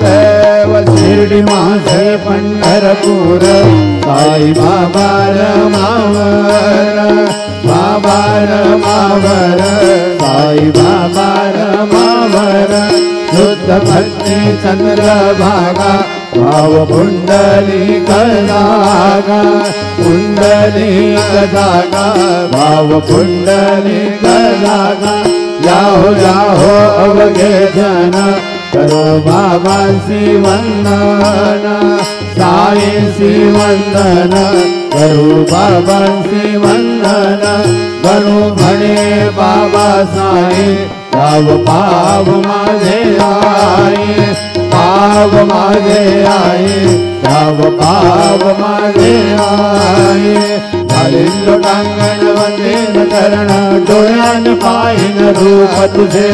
देव शिर्डी माझे पंढरपूर साई बाबा रमावर बाबा रमावर साई बाबा रमावर शुद्ध भक्ती चंद्रभागा भाव पुंडलिक जागा पुंडलिक जागा भाव पुंडलिक जागा याहो याहो अवघे जन करो बाबांसी वंदन साईंसी वंदन करो बाबांसी वंदन गणू म्हणे बाबा साई पाव पाव माझे आई पाव माझे आई पाव पाव माझे आई झालेलो लोटांगण वंदन करण डोळ्यान पाहिन रूप तुझे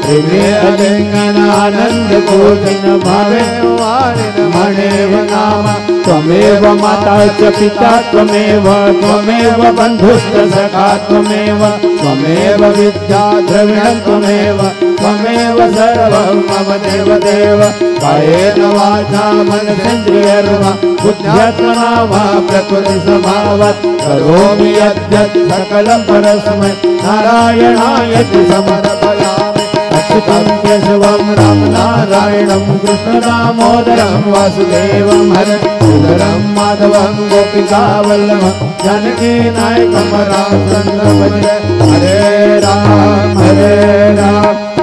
प्रेमे अलिंगन आनंद पूजन भावे वारिन म्हणेव नाम त्वमेव माता च पिता त्वमेव त्वमेव बंधुश्च सखा त्वमेव त्वमेव विद्या द्रविणं त्वमेव त्वमेव सर्वं मम देव देव कायेन वाचा मनसेन्द्रियर्वा बुद्ध्यात्मना वा प्रकृति स्वभावात् करोमि यद्यत् सकलं परस्मै नारायणायति समर्पयामि अच्युतं केशवं राम नारायणं कृष्ण दामोदरं वासुदेवं हरे सुंदरं माधवं गोपिकावल्लभं जानकी नायकं रामचन्द्रं भजे हरे राम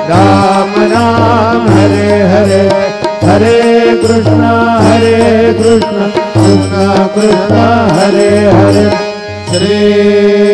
राम राम हरे हरे हरे कृष्ण कृष्ण कृष्ण कृष्ण हरे हरे श्री